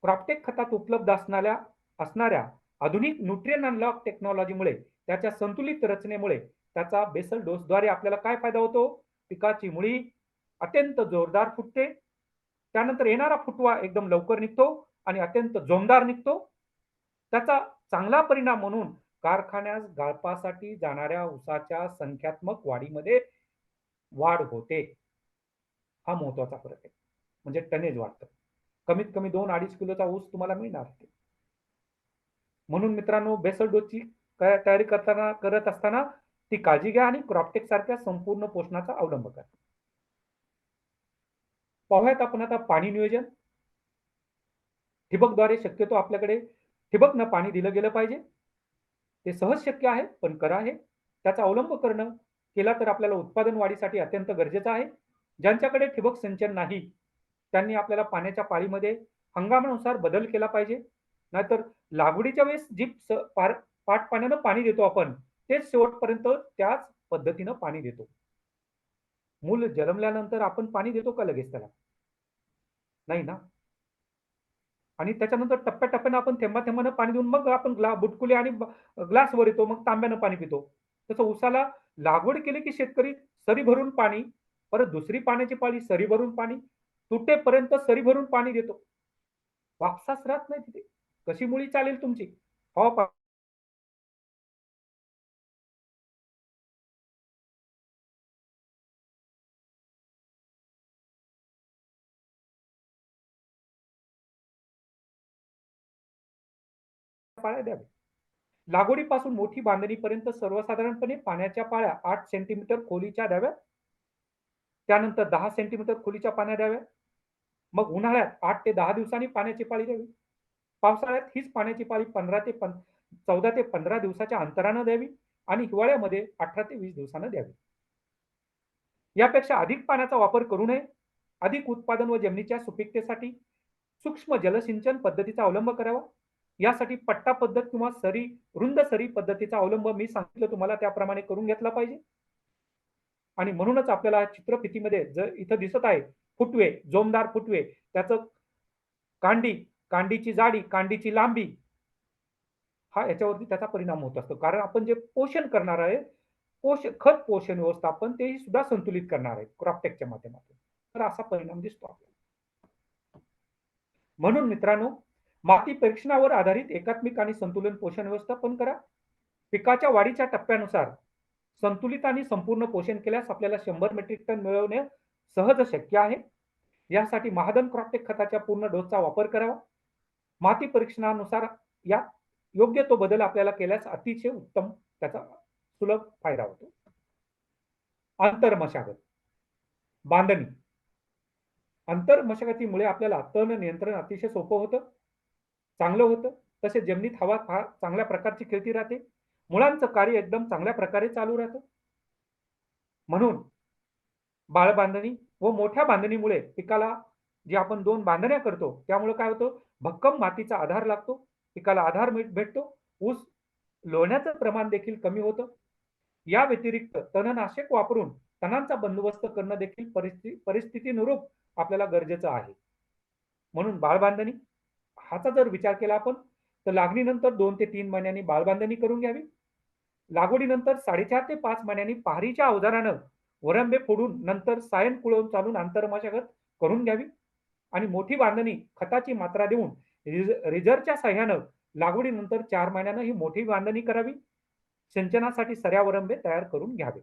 क्रॉपटेक खतात उपलब्ध असणाऱ्या आधुनिक न्यूट्रिएंट अनलॉक टेक्नॉलॉजीमुळे त्याच्या संतुलित रचनेमुळे त्याचा बेसल डोसद्वारे आपल्याला काय फायदा होतो? पिकाची मुळी अत्यंत जोरदार फुटते. त्यानंतर येणारा फुटवा एकदम लवकर निघतो आणि अत्यंत जोमदार निघतो. त्याचा चांगला परिणाम म्हणून कारखान्यास गाळपासाठी जाणाऱ्या ऊसाच्या संख्यात्मक वाढीमध्ये वाढ होते. हा महत्वाचा फरक आहे. म्हणजे टनेज वाढतं. कमीत कमी 2-2.5 किलोचा ऊस तुम्हाला मिळणार. म्हणून मित्रांनो बेसल डोसची तयारी करत असताना ती काळजी घ्या आणि क्रॉपटेक सारख्या संपूर्ण पोषणाचा अवलंब करा. पाहूयात आपण आता पाणी नियोजन. ठिबकद्वारे शक्यतो आपल्याकडे ठिबकनं पाणी दिलं गेलं पाहिजे. ते सहज शक्य आहे पण करा हे. त्याचा अवलंब केला तर आपल्याला उत्पादन वाढीसाठी अत्यंत गरजेचं आहे. ज्यांच्याकडे ठिबक सिंचन नाही त्यांनी आपल्याला पाण्याच्या पाळीमध्ये हंगामानुसार बदल केला पाहिजे. नाहीतर लागवडीच्या वेळेस जी पाट पाण्यानं पाणी देतो आपण तेच शेवटपर्यंत त्याच पद्धतीनं पाणी देतो. मूल जन्मल्यानंतर आपण पाणी देतो का लगेच त्याला? नाही ना. आणि त्याच्यानंतर टप्प्याटप्प्यानं आपण थेंबा-थेंबानं पाणी देऊन मग आपण बुटकुले आणि ग्लासवर येतो, मग तांब्यानं पाणी पितो. तसं ऊसाला लागवड केली की शेतकरी सरी भरून पाणी, परत दुसरी पाण्याची पाळी सरी भरून पाणी, तुटेपर्यंत सरी भरून पाणी देतो. वापसाच राहत नाही तिथे. कशी मुळी चालेल तुमची? हवा पाळ्या द्याव्या. लागवडीपासून मोठी बांधणीपर्यंत सर्वसाधारणपणे पाण्याच्या पाळ्या 8 सेंटीमीटर खोलीच्या द्याव्यात. त्यानंतर 10 सेंटीमीटर खोलीच्या पाण्या द्याव्या. मग उन्हाळ्यात 8 ते 10 दिवसांनी पाण्याची पाळी द्यावी. पावसाळ्यात हीच पाण्याची पाळी 14 ते 15 दिवसाच्या अंतरानं द्यावी आणि हिवाळ्यामध्ये 18 ते 20 दिवसानं द्यावी. यापेक्षा अधिक पाण्याचा वापर करू नये. अधिक उत्पादन व जमिनीच्या सुपीकतेसाठी सूक्ष्म जलसिंचन पद्धतीचा अवलंब करावा. यासाठी पट्टा पद्धत किंवा रुंद सरी पद्धतीचा अवलंब मी सांगितलं तुम्हाला त्याप्रमाणे करून घेतला पाहिजे. आणि म्हणूनच आपल्याला चित्रफितीमध्ये जर इथं दिसत आहे फुटवे, जोमदार फुटवे, त्याचं कांडी, कांडीची जाडी, कांडीची लांबी, हा याच्यावरती त्याचा परिणाम होत असतो. कारण आपण जे पोषण करणार आहे, खत पोषण व्यवस्थापन तेही सुद्धा संतुलित करणार आहे क्रॉपटेकच्या माध्यमातून. तर असा परिणाम दिसतो आपल्याला. म्हणून मित्रांनो, माती परीक्षणावर आधारित एकात्मिक आणि संतुलन पोषण व्यवस्थापन करा. पिकाच्या वाढीच्या टप्प्यानुसार संतुलित आणि संपूर्ण पोषण केल्यास आपल्याला 100 मेट्रिक टन मिळवणे सहज शक्य आहे. यासाठी महाधन क्रॉपटेक खताच्या पूर्ण डोसचा वापर करावा. माती परीक्षणानुसार या योग्य तो बदल आपल्याला केल्यास अतिशय उत्तम त्याचा सुलभ फायदा होतो. आंतरमशागत, बांधणी. आंतरमशागतीमुळे आपल्याला तण नियंत्रण अतिशय सोपं होतं, चांगलं होतं. तसेच जमिनीत हवा फार चांगल्या प्रकारची खेळती राहते. मुळांचं कार्य एकदम चांगल्या प्रकारे चालू राहतं. म्हणून बाळ बांधणी व मोठ्या बांधणीमुळे पिकाला जे आपण 2 बांधण्या करतो त्यामुळे काय होतं, भक्कम मातीचा आधार लागतो, पिकाला आधार भेटतो, ऊस लोळण्याचं प्रमाण देखील कमी होतं. या व्यतिरिक्त तणनाशक वापरून तणांचा बंदोबस्त करणं देखील परिस्थितीनुरूप आपल्याला गरजेचं आहे. म्हणून बाळबांधणी ह्याचा जर विचार केला आपण तर लागणीनंतर 2 ते 3 महिन्यांनी बाळबांधणी करून घ्यावी. लागवडीनंतर 4.5 ते 5 महिन्यांनी पहारीच्या अवजारानं वरंबे फोडून नंतर सायन कुळवून चालून आंतरमशागत करून घ्यावी. आणि मोठी बांधणी खताची मात्रा देऊन रिझरच्या साह्यानं लागवडीनंतर 4 महिन्यानं ही मोठी बांधणी करावी. सिंचनासाठी सऱ्या वरंबे तयार करून घ्यावे.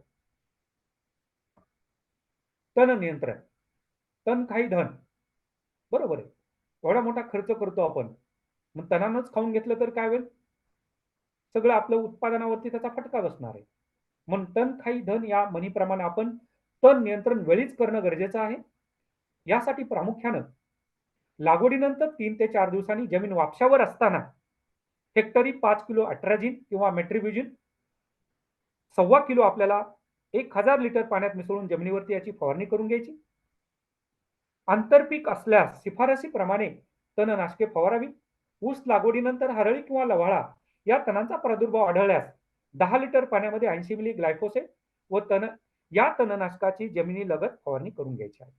तण नियंत्रण, तण काही धन, बरोबर आहे. एवढा मोठा खर्च करतो आपण, मग तणानंच खाऊन घेतलं तर काय होईल? सगळं आपलं उत्पादनावरती त्याचा फटका बसणार आहे. म्हणून तण काही धन या म्हणीप्रमाणे आपण तण नियंत्रण वेळीच करणं गरजेचं आहे. यासाठी प्रामुख्यानं लागवडीनंतर 3 ते 4 दिवसांनी जमीन वापशावर असताना हेक्टरी 5 किलो अट्राझिन किंवा मेट्रिब्युजिन 1.25 किलो आपल्याला 1000 लिटर पाण्यात मिसळून जमिनीवरती याची फवारणी करून घ्यायची. आंतरपीक असल्यास शिफारसीप्रमाणे तणनाशके फवारावी. ऊस लागवडीनंतर हरळी किंवा लव्हाळा या तणांचा प्रादुर्भाव आढळल्यास 10 लिटर पाण्यामध्ये 80 मिली ग्लायफोसेट व या तणनाशकाची जमिनीलगत फवारणी करून घ्यायची आहे.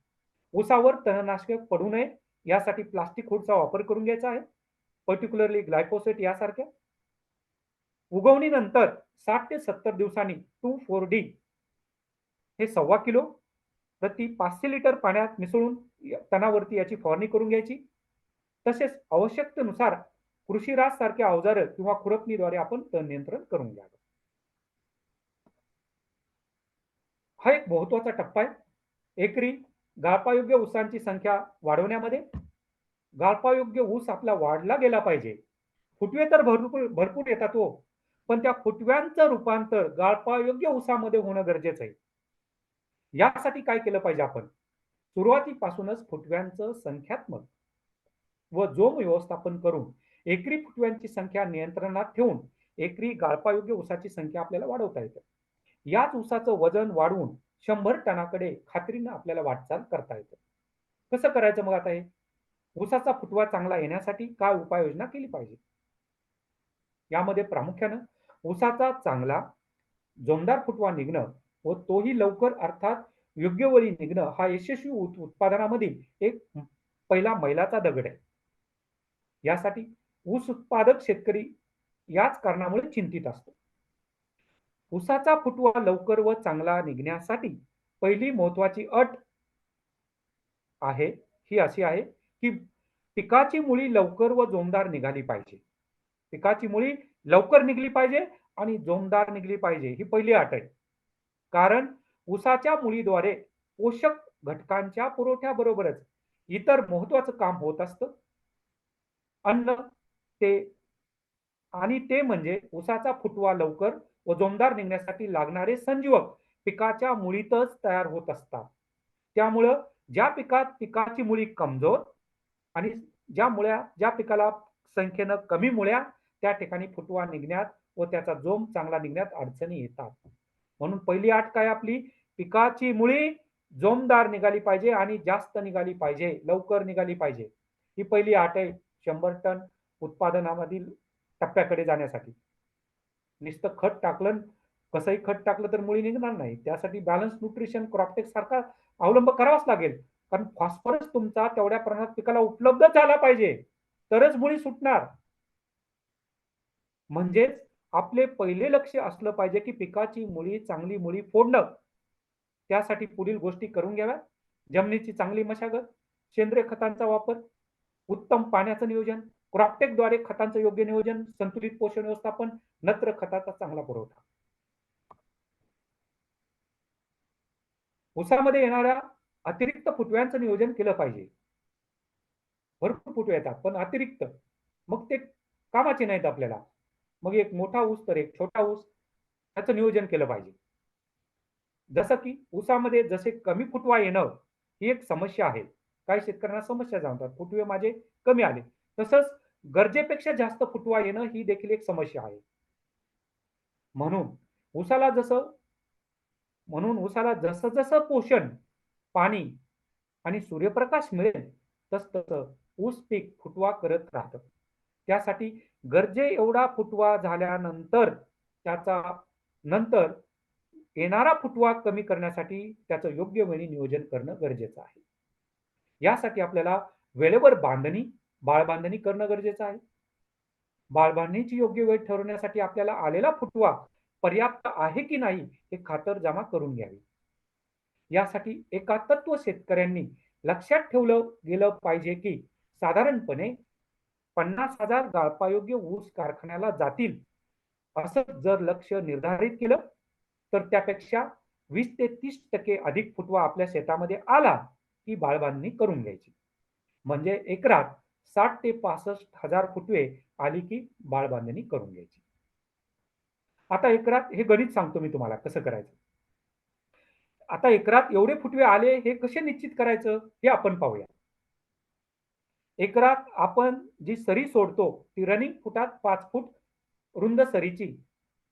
ऊसावर तणनाशके पडू नये यासाठी प्लास्टिक हुडचा वापर करून घ्यायचा आहे, पर्टिक्युलरली ग्लायफोसेट यासारख्या. उगवणीनंतर 60 ते 70 दिवसांनी 2,4-D हे 1.25 किलो प्रति 500 लिटर पाण्यात मिसळून तणावरती याची फवारणी करून घ्यायची. तसेच आवश्यकतेनुसार कृषीराज सारख्या अवजारं किंवा खुरपणीद्वारे आपण तण नियंत्रण करून घ्यावं. हा एक महत्वाचा टप्पा आहे. एकरी गाळपायोग्य ऊसांची संख्या वाढवण्यामध्ये. गाळपायोग्य ऊस आपला वाढला गेला पाहिजे. फुटवे तर भरपूर येतात हो, पण त्या फुटव्यांचं रूपांतर गाळपायोग्य ऊसामध्ये होणं गरजेचं आहे. यासाठी काय केलं पाहिजे आपण? सुरुवातीपासूनच फुटव्यांचं संख्यात्मक व जोम व्यवस्थापन करून एकरी फुटव्यांची संख्या नियंत्रणात ठेवून एकरी गाळपायोग्य ऊसाची संख्या आपल्याला वाढवता येते. याच ऊसाचं वजन वाढवून 100 टनाकडे खात्रीनं आपल्याला वाटचाल करता येते. कसं करायचं मग आता हे? ऊसाचा फुटवा चांगला येण्यासाठी काय उपाययोजना केली पाहिजे? यामध्ये प्रामुख्यानं ऊसाचा चांगला जोमदार फुटवा निघणं व तोही लवकर अर्थात योग्य वेळी निघणं हा यशस्वी उत्पादनामधील एक पहिला मैलाचा दगड आहे. यासाठी ऊस उत्पादक शेतकरी याच कारणामुळे चिंतित असतो. ऊसाचा फुटवा लवकर व चांगला निघण्यासाठी पहिली महत्वाची अट आहे ही अशी आहे की पिकाची मुळी लवकर व जोमदार निघाली पाहिजे. पिकाची मुळी लवकर निघली पाहिजे आणि जोमदार निघली पाहिजे ही पहिली अट आहे. कारण ऊसाच्या मुळीद्वारे पोषक घटकांच्या पुरवठ्याबरोबरच इतर महत्वाचं काम होत असतं. अन्न ते म्हणजे ऊसाचा फुटवा लवकर व जोमदार निघण्यासाठी लागणारे संजीवक पिकाच्या मुळीतच तयार होत असतात. त्यामुळं ज्या पिकात पिकाची मुळी कमजोर आणि ज्या पिकाला संख्येनं कमी मुळ्या त्या ठिकाणी फुटवा निघण्यात व त्याचा जोम चांगला निघण्यात अडचणी येतात. म्हणून पहिली अट काय आपली? पिकाची मुळी जोमदार निघाली पाहिजे आणि जास्त निघाली पाहिजे, लवकर निघाली पाहिजे. ही पहिली अट आहे 100 टन उत्पादनामधील टप्प्याकडे जाण्यासाठी. नुसतं खत टाकलं, कसंही खत टाकलं तर मुळी निघणार नाही. त्यासाठी बॅलन्स न्यूट्रिशन, क्रॉपटेक सारखा अवलंब करावाच लागेल. कारण फॉस्फरस तुमचा तेवढ्या प्रमाणात पिकाला उपलब्ध झाला पाहिजे, तरच मुळी सुटणार. म्हणजेच आपले पहिले लक्ष असलं पाहिजे, की पिकाची मुळी, चांगली मुळी फोडणं. त्यासाठी पुढील गोष्टी करून घ्याव्यात. जमिनीची चांगली मशागत, सेंद्रिय खतांचा वापर, उत्तम पाण्याचं नियोजन, क्रॉपटेकद्वारे खतांचं योग्य नियोजन, संतुलित पोषण व्यवस्थापन, नत्र खताचा चांगला पुरवठा. ऊसामध्ये येणाऱ्या अतिरिक्त फुटव्यांचं नियोजन केलं पाहिजे. भरपूर फुटवे येतात, पण अतिरिक्त. मग ते कामाचे नाहीत आपल्याला. मग एक मोठा ऊस तर एक छोटा ऊस, त्याचं नियोजन केलं पाहिजे. जसं की ऊसामध्ये जसे कमी फुटवा येणं ही एक समस्या आहे. काही शेतकऱ्यांना समस्या जाणवतात. फुटवे माझे कमी आले. तसंच गरजेपेक्षा जास्त फुटवा येणं ही देखील एक समस्या आहे. म्हणून ऊसाला जसं जसं-जसं पोषण, पाणी आणि सूर्यप्रकाश मिळेल, तसं ऊस पीक फुटवा करत राहतं. त्यासाठी गरजे एवढा फुटवा झाल्यानंतर त्याचा नंतर येणारा फुटवा कमी करण्यासाठी त्याचं योग्य वेळी नियोजन करणं गरजेचं आहे. यासाठी आपल्याला वेळेवर बाळबांधणी करणं गरजेचं आहे. बाळबांधणीची योग्य वेळ ठरवण्यासाठी आपल्याला आलेला फुटवा पर्याप्त आहे की नाही हे खातरजमा करून घ्यावी. यासाठी एकातत्व शेतकऱ्यांनी लक्षात ठेवलं गेलं पाहिजे, की साधारणपणे 50,000 गाळपायोग्य ऊस कारखान्याला जातील, असं जर लक्ष्य निर्धारित केलं, तर त्यापेक्षा 20 ते 30% अधिक फुटवा आपल्या शेतामध्ये आला, की बाळबांधणी करून घ्यायची. म्हणजे एकरात 60 ते 65,000 फुटवे आली, की बाळबांधणी करून घ्यायची. आता एकरात हे गणित सांगतो मी तुम्हाला कसं करायचं. आता एकरात एवढे फुटवे आले हे कसे निश्चित करायचं हे आपण पाहूया. एकरात आपण जी सरी सोडतो ती रनिंग फुटात 5 फूट रुंद सरीची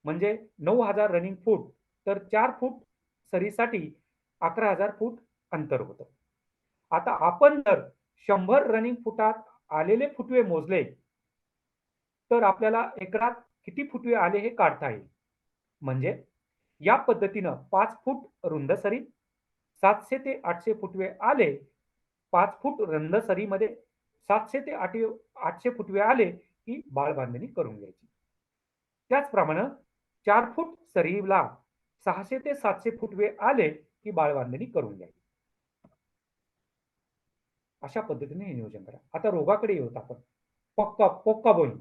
म्हणजे 9,000 रनिंग फूट, तर 4 फूट सरीसाठी 11,000 फूट अंतर होतं. आता आपण जर 100 रनिंग फुटात आलेले फुटवे मोजले, तर आपल्याला एकरात किती फुटवे आले हे काढता येईल. म्हणजे या पद्धतीनं 5 फूट रुंद सरी, 700 ते 800 फुटवे आले. 5 फूट रुंद सरीमध्ये 700 ते 800 फुटवे आले, की बाळबांधणी करून घ्यायची. त्याचप्रमाणे 4 फूट सरीला 600 ते 700 फुटवे आले, की बाळबांधणी करून घ्यायची. अशा पद्धतीने हे नियोजन करा. आता रोगाकडे येऊत आपण. पोक्का बोनी.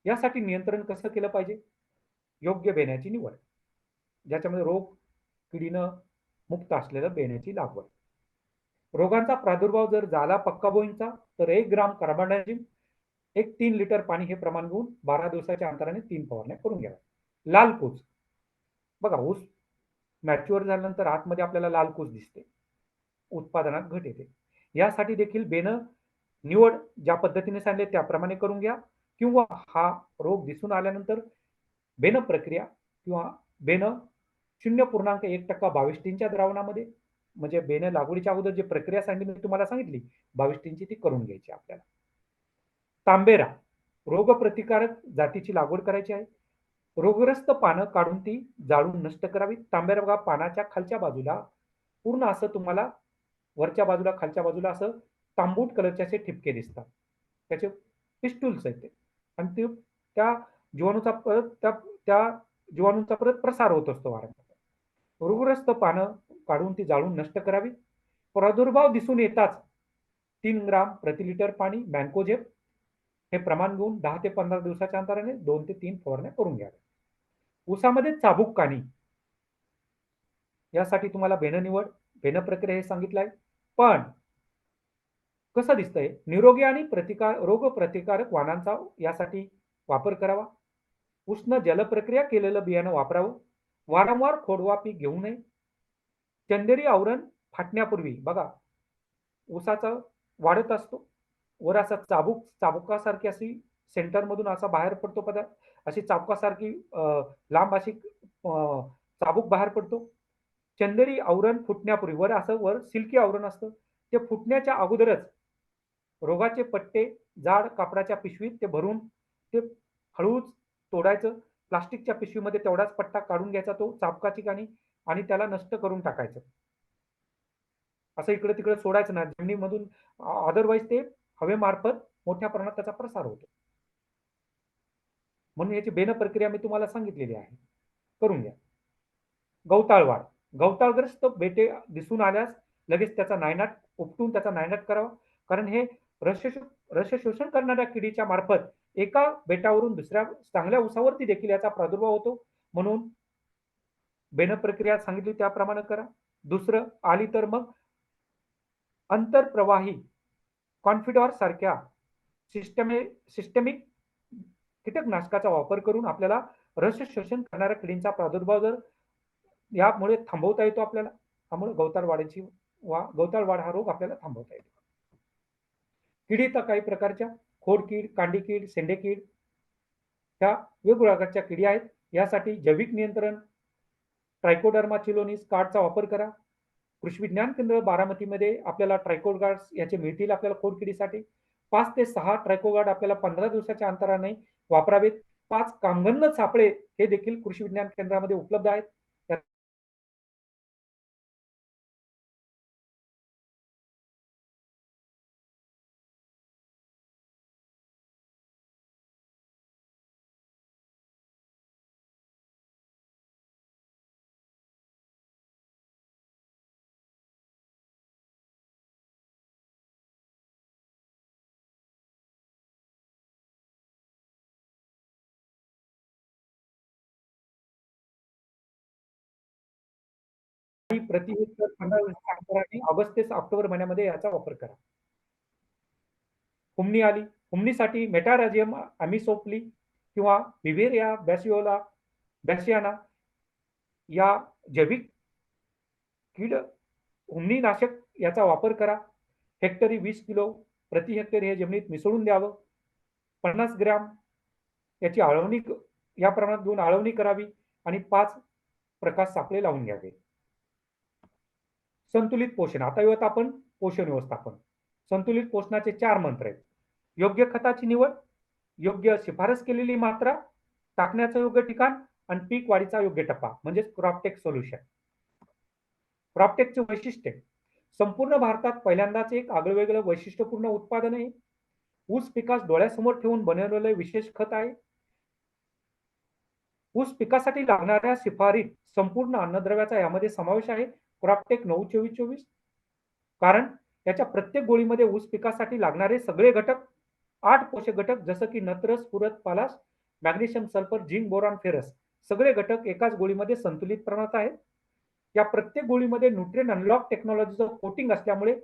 यासाठी नियंत्रण कसं केलं पाहिजे? योग्य बेण्याची निवड. ज्याच्यामध्ये रोग किडीनं मुक्त असलेलं बेण्याची लागवड. रोगांचा प्रादुर्भाव जर झाला पक्काबोईंचा, तर 1 ग्राम कार्बनडाझिम 3 लिटर पाणी हे प्रमाण घेऊन 12 दिवसाच्या अंतराने 3 फवारण्या करून घ्याव्या. लाल कूच. बघा ऊस मॅच्युअर झाल्यानंतर आतमध्ये आपल्याला लाल कूच दिसते. उत्पादनात घट येते. यासाठी देखील बेणं निवड ज्या पद्धतीने सांगितले त्याप्रमाणे करून घ्या किंवा हा रोग दिसून आल्यानंतर बेणं प्रक्रिया किंवा बेणं 0.1% 22 टीनच्या द्रावणामध्ये म्हणजे बेणं लागवडीच्या अगोदर जी प्रक्रिया सांगितली मी तुम्हाला सांगितली 22 टीनची ती करून घ्यायची आपल्याला. तांबेरा रोगप्रतिकारक जातीची लागवड करायची आहे. रोगग्रस्त पानं काढून ती जाळून नष्ट करावी. तांबेरा बघा पानाच्या खालच्या बाजूला पूर्ण असं तुम्हाला वरच्या बाजूला खालच्या बाजूला असं तांबूट कलरचे असे ठिपके दिसतात. त्याचे पिस्टूल्स आहेत ते आणि ते त्या जीवाणूचा परत त्या जीवाणूंचा परत प्रसार होत असतो वारंवार. रोगग्रस्त पानं काढून ती जाळून नष्ट करावी. प्रादुर्भाव दिसून येताच 3 ग्राम प्रति लिटर पाणी मॅन्कोझेब हे प्रमाण घेऊन 10 ते 15 दिवसाच्या अंतराने 2 ते 3 फवारण्या करून घ्याव्या. ऊसामध्ये चाबूक काणी यासाठी तुम्हाला बेणं निवड, बेणं प्रक्रिया हे सांगितलं आहे. पण कसं दिसतंय निरोगी आणि रोगप्रतिकारक वाणांचा यासाठी वापर करावा. उष्ण जलप्रक्रिया केलेलं बियाणं वापरावं. वारंवार खोडवा पीक घेऊ नये. चंदेरी आवरण फाटण्यापूर्वी बघा ऊसाचा वाढत असतो. वर असा चाबुकासारखी अशी सेंटरमधून असा बाहेर पडतो पदार्थ. अशी चाबुकासारखी लांब अशी चाबूक बाहेर पडतो. चंदेरी आवरण फुटण्यापूर्वी वर असं वर सिल्की आवरण असतं. ते फुटण्याच्या अगोदरच रोगाचे पट्टे जाड कापडाच्या पिशवीत ते भरून ते हळूच तोडायचं. प्लास्टिकच्या पिशवीमध्ये तेवढाच पट्टा काढून घ्यायचा तो चाबका ठिकाणी आणि त्याला नष्ट करून टाकायचं. असं इकडे-तिकडे सोडायचं नाही. जमिनीमधून अदरवाईज ते हवेमार्फत मोठ्या प्रमाणात त्याचा प्रसार होतो. म्हणून याची बेन प्रक्रिया मी तुम्हाला सांगितलेली आहे. करून घ्या. गवताळ वाढ. गवताळग्रस्त बेटे दिसून आल्यास लगेच त्याचा नायनाट उपटून त्याचा नायनाट करावा. कारण हे रस शोषण करणाऱ्या किडीच्या मार्फत एका बेटावरून दुसऱ्या चांगल्या ऊसावरती देखील याचा प्रादुर्भाव होतो. म्हणून बेन प्रक्रिया सांगितली त्याप्रमाणे करा. दुसरं आली तर मग आंतरप्रवाही कॉन्फिडॉर सारख्या सिस्टमिक कीटकनाशकाचा वापर करून आपल्याला रस शोषण करणाऱ्या किडींचा प्रादुर्भाव जर यामुळे थांबवता येतो आपल्याला. त्यामुळे गवताळ वाढ हा रोग आपल्याला थांबवता येतो. किडी तर काही प्रकारच्या खोडकीड, कांडीकीड, शेंडेकीड ह्या वेगवेगळ्या प्रकारच्या किडी आहेत. यासाठी जैविक नियंत्रण ट्रायकोडर्मा चिलोनिस कार्डचा वापर करा. कृषी विज्ञान केंद्र बारामतीमध्ये आपल्याला ट्रायकोगार्ड याचे मिळतील आपल्याला खोडकिडीसाठी. 5 ते 6 ट्रायकोगार्ड आपल्याला 15 दिवसाच्या अंतराने वापरावेत. 5 कांगन्न सापळे हे देखील कृषी विज्ञान केंद्रामध्ये उपलब्ध आहेत. प्रति हेक्टर 15 दिवसाच्या अंतराने ऑगस्ट ते ऑक्टोबर महिन्यामध्ये याचा वापर करा. हुमणी आली. हुमणीसाठी मेटारायझियम अमिसोप्ली किंवा विव्हेरिया बॅसियाना या जैविक कीड हुमणीनाशक याचा वापर करा. हेक्टरी 20 किलो प्रति हेक्टर हे जमिनीत मिसळून द्यावं. 50 ग्रॅम याची आळवणी या प्रमाणात घेऊन आळवणी करावी आणि 5 प्रकाश सापळे लावून घ्यावे. संतुलित पोषण. आता येऊयात आपण पोषण व्यवस्थापन. संतुलित पोषणाचे 4 मंत्र आहेत. योग्य खताची निवड, योग्य शिफारस केलेली मात्रा, टाकण्याचं योग्य ठिकाण आणि पीक वाढीचा योग्य टप्पा म्हणजे क्रॉपटेक सोल्युशन. क्रॉपटेकचे वैशिष्ट्य. संपूर्ण भारतात पहिल्यांदाच एक आगळंवेगळं वैशिष्ट्यपूर्ण उत्पादन आहे. ऊस पिकास डोळ्यासमोर ठेवून बनवलेलं विशेष खत आहे. ऊस पिकासाठी लागणाऱ्या शिफारीत संपूर्ण अन्नद्रव्याचा यामध्ये समावेश आहे. क्रॉपटेक 9-24-24 कारण याच्या प्रत्येक गोळीमध्ये ऊस पिकासाठी लागणारे सगळे घटक 8 पोषक घटक जसं की नत्र, स्फुरद, पालाश, magnesium, sulphur, zinc, boron, ferrous सगळे घटक एकाच गोळीमध्ये संतुलित प्रमाणात आहेत. या प्रत्येक गोळीमध्ये न्यूट्रिएंट अनलॉक टेक्नॉलॉजीचं कोटिंग असल्यामुळे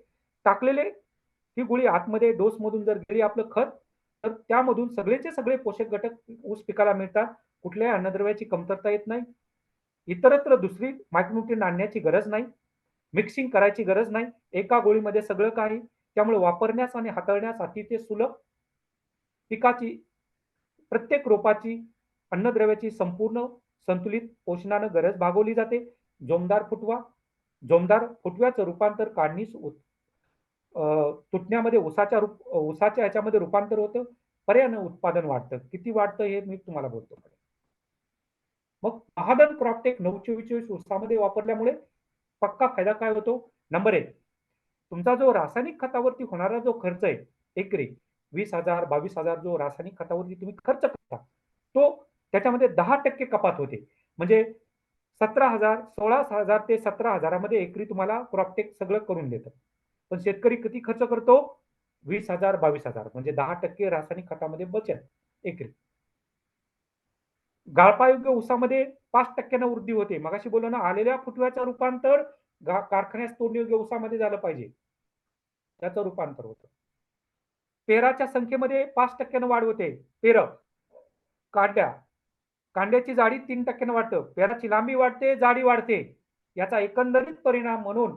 टाकलेले ही गोळी आतमध्ये डोस मधून जर गेली आपलं खत तर त्यामधून सगळेचे सगळे पोषक घटक ऊस पिकाला मिळतात. कुठल्याही अन्नद्रव्याची कमतरता येत नाही. इतरत्र दुसरी मायक्रोन्यूट्रिएंट आणण्याची गरज नाही. मिक्सिंग करायची गरज नाही. एका गोळीमध्ये सगळं काही त्यामुळे वापरण्यास आणि हाताळण्यास अतिशय सुलभ. पिकाची प्रत्येक रोपाची अन्नद्रव्याची संपूर्ण संतुलित पोषणानं गरज भागवली जाते. जोमदार फुटव्याचं रूपांतर काढणीस तुटण्यामध्ये ऊसाच्या ह्याच्यामध्ये रूपांतर होतं. पर्यायानं उत्पादन वाढतं. किती वाढतं हे मी तुम्हाला बोलतो. मग महादन क्रॉपटेक 9-24-24 ऊसामध्ये वापरल्यामुळे पक्का फायदा काय होतो? नंबर 1 तुमचा जो रासायनिक खतावरती होणारा जो खर्च आहे एकरी 20,000 22,000 जो रासायनिक खतावरती तुम्ही खर्च करता तो त्याच्यामध्ये 10% कपात होते. म्हणजे 17,000 16,000 ते 17,000 मध्ये एकरी तुम्हाला क्रॉपटेक सगळं करून देतं. पण शेतकरी किती खर्च करतो? 20,000 22,000 म्हणजे 10% रासायनिक खतामध्ये बचत एकरी. गाळपायोग्य ऊसामध्ये 5% वृद्धी होते. मगाशी बोललो ना आलेल्या फुटव्याचं रूपांतर कारखान्यात तोडणीयोग्य ऊसामध्ये झालं पाहिजे. त्याचं रूपांतर होतं. पेराच्या संख्येमध्ये 5% वाढ होते. कांड्याची जाडी 3% वाढतं. पेराची लांबी वाढते, जाडी वाढते. याचा एकंदरीत परिणाम म्हणून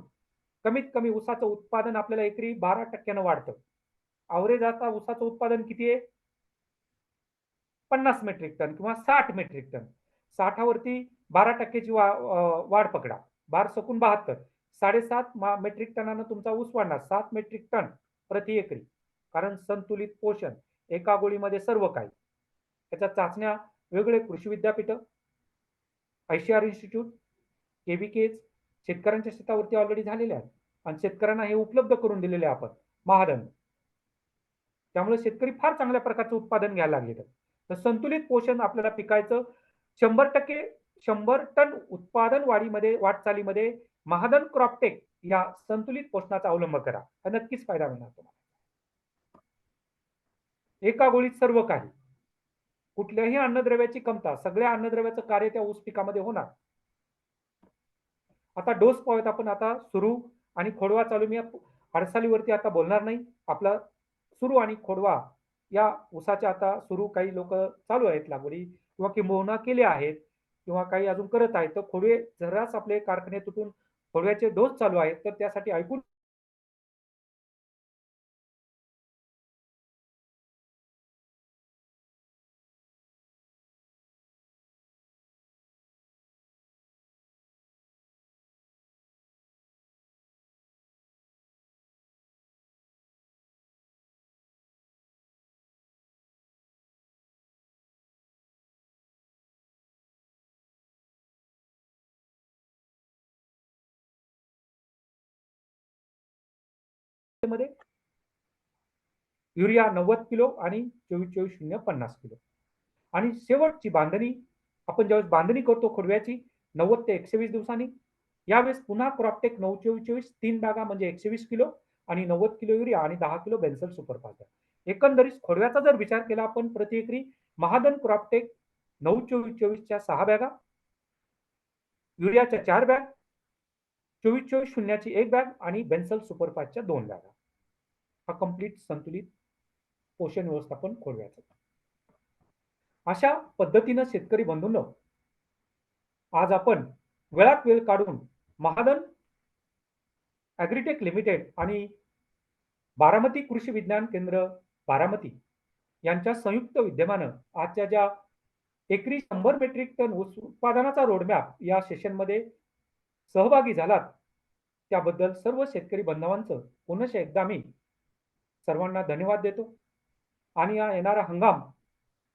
कमीत कमी ऊसाचं उत्पादन आपल्याला एकरी 12% वाढतं. अवरेज आता ऊसाचं उत्पादन किती आहे? 50 मेट्रिक टन किंवा 60 मेट्रिक टन. 60 वरती 12%ची वाढ पकडा. 12 सकून 72. 7.5 मेट्रिक टनानं तुमचा ऊस वाढणार. 7 मेट्रिक टन प्रति एकरी. कारण संतुलित पोषण एका गोळीमध्ये सर्व काही. त्याच्या चाचण्या वेगवेगळे कृषी विद्यापीठ, ICAR इन्स्टिट्यूट, KVKs शेतकऱ्यांच्या शेतावरती ऑलरेडी झालेल्या आहेत आणि शेतकऱ्यांना हे उपलब्ध करून दिलेले आहे आपण महाधन. त्यामुळे शेतकरी फार चांगल्या प्रकारचं उत्पादन घ्यायला लागले. तर संतुलित पोषण आपल्याला पिकायचं 100% 100 टन उत्पादन वाटचालीमध्ये महाधन क्रॉपटेक या संतुलित पोषणाचा अवलंब करा. हा नक्कीच फायदा मिळणार तुम्हाला. एका गोळीत सर्व काही. कुठल्याही अन्नद्रव्याची कमता, सगळ्या अन्नद्रव्याचं कार्य त्या ऊस पिकामध्ये होणार. आता डोस पाहूयात आपण आता सुरू आणि खोडवा चालू. मी अडसालीवरती आता बोलणार नाही. आपला सुरू आणि खोडवा या ऊसाच्या आता सुरू काही लोक चालू आहेत लागवडी किंवा किंबहुना केले आहेत किंवा काही अजून करत आहेत. तर खोडवे जराच आपले कारखाने तुटून खोडव्याचे डोस चालू आहेत. तर त्यासाठी ऐकून मध्ये युरिया 90 किलो आणि 24-24-0 50 किलो. आणि शेवटची बांधणी आपण ज्यावेळेस बांधणी करतो खोडव्याची 90 ते 120 दिवसांनी, यावेळेस पुन्हा क्रॉपटेक 9-24-24 3 बॅगा म्हणजे 120 किलो आणि 90 किलो युरिया आणि 10 किलो बेन्सल सुपरफॉस्फेट. एकंदरीत खोडव्याचा जर विचार केला आपण प्रति एकरी महाधन क्रॉपटेक 9-24-24च्या 6 बॅगा, युरियाच्या 4 बॅग, 24-24-0ची 1 बॅग आणि बेन्सल सुपरफॉस्फेटच्या 2 बॅगा. हा कंप्लीट संतुलित पोषण व्यवस्थापन खोडव्याचं. अशा पद्धतीनं शेतकरी बंधूंनो, आज आपण वेळात वेळ काढून महाधन ॲग्रीटेक लिमिटेड आणि बारामती कृषी विज्ञान केंद्र बारामती यांच्या संयुक्त विद्यमानं आजच्या ज्या एकरी 100 मेट्रिक टन ऊस उत्पादनाचा रोडमॅप या सेशनमध्ये सहभागी झालात, त्याबद्दल सर्व शेतकरी बांधवांचं पुनश्च एकदा मी सर्वांना धन्यवाद देतो. आणि हा येणारा हंगाम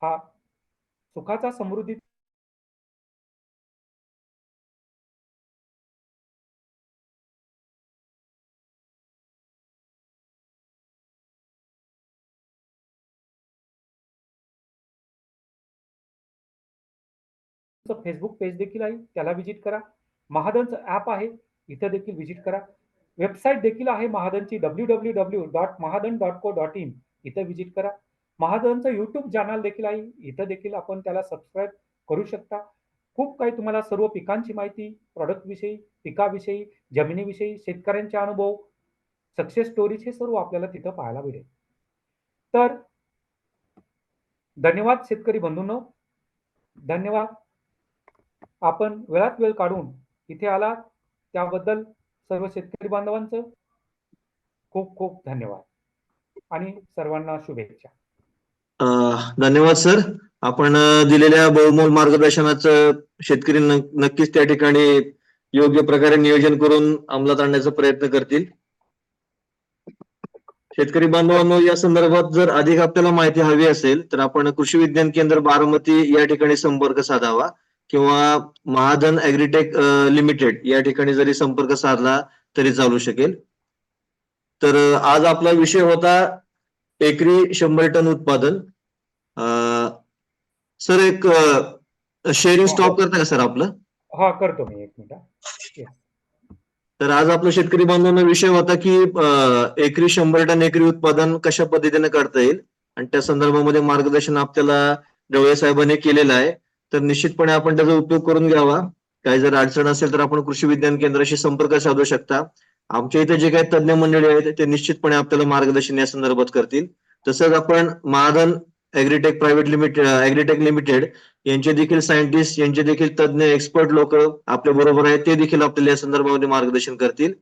हा सुखाचा, समृद्धी फेसबुक पेज देखील आहे, त्याला व्हिजिट करा. महाधनचं ॲप आहे, इथं देखील व्हिजिट करा. वेबसाईट देखील आहे महाधनची www.mahadan.co.in, इथं व्हिजिट करा. महाधनचं YouTube चॅनल देखील आहे, इथं देखील आपण त्याला सबस्क्राईब करू शकता. खूप काही तुम्हाला सर्व पिकांची माहिती, प्रॉडक्टविषयी, पिकाविषयी, जमिनीविषयी, शेतकऱ्यांचे अनुभव, सक्सेस स्टोरीज हे सर्व आपल्याला तिथं पाहायला मिळेल. तर धन्यवाद शेतकरी बंधूंनो, धन्यवाद. आपण वेळात वेळ काढून इथे आलात त्याबद्दल सर्व शेतकरी बांधवांचं खूप खूप धन्यवाद आणि सर्वांना शुभेच्छा. धन्यवाद सर. आपण दिलेल्या बहुमोल मार्गदर्शनाचं शेतकरी नक्कीच त्या ठिकाणी योग्य प्रकारे नियोजन करून अंमलात आणण्याचा प्रयत्न करतील. शेतकरी बांधवांनो, या संदर्भात जर अधिक आपल्याला माहिती हवी असेल तर आपण कृषी विज्ञान केंद्र बारामती या ठिकाणी संपर्क साधावा किंवा महाधन ॲग्रीटेक लिमिटेड या ठिकाणी जरी संपर्क साधला तरी चालू शकेल. तर आज आपला विषय होता एकरी 100 टन उत्पादन. सर एक शेअरिंग स्टॉप करता का सर आपलं? हा करतो मी, 1 मिनिट. तर आज आपला शेतकरी बांधवांना विषय होता की एकरी 100 टन एकरी उत्पादन कशा पद्धतीने करता येईल आणि त्या संदर्भामध्ये मार्गदर्शन आपल्याला ढवळे साहेबांनी केलेलं आहे. तर निश्चितपणे आपण त्याचा उपयोग करून घ्यावा. काही जर अडचण असेल तर आपण कृषी विज्ञान केंद्राशी संपर्क साधू शकता. आमच्या इथे जे काही तज्ञ मंडळी आहेत ते निश्चितपणे आपल्याला मार्गदर्शन या संदर्भात करतील. तसंच आपण Mahadhan agritech private limited agritech limited यांचे देखील सायंटिस्ट, यांचे देखील तज्ञ एक्सपर्ट लोक आपल्या बरोबर आहेत, ते देखील आपल्याला या संदर्भामध्ये मार्गदर्शन करतील.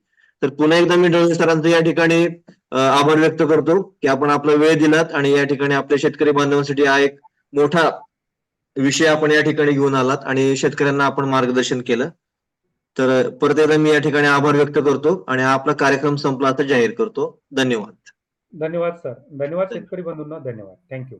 तर पुन्हा एकदा मी ढवळे सरांचं या ठिकाणी आभार व्यक्त करतो की आपण आपला वेळ दिलात आणि या ठिकाणी आपल्या शेतकरी बांधवांसाठी हा एक मोठा विषय आपण या ठिकाणी घेऊन आलात आणि शेतकऱ्यांना आपण मार्गदर्शन केलं. तर परत एकदा मी या ठिकाणी आभार व्यक्त करतो आणि आपला कार्यक्रम संपला आता जाहीर करतो. धन्यवाद. धन्यवाद सर. धन्यवाद शेतकरी बंधूंना. धन्यवाद. Thank you.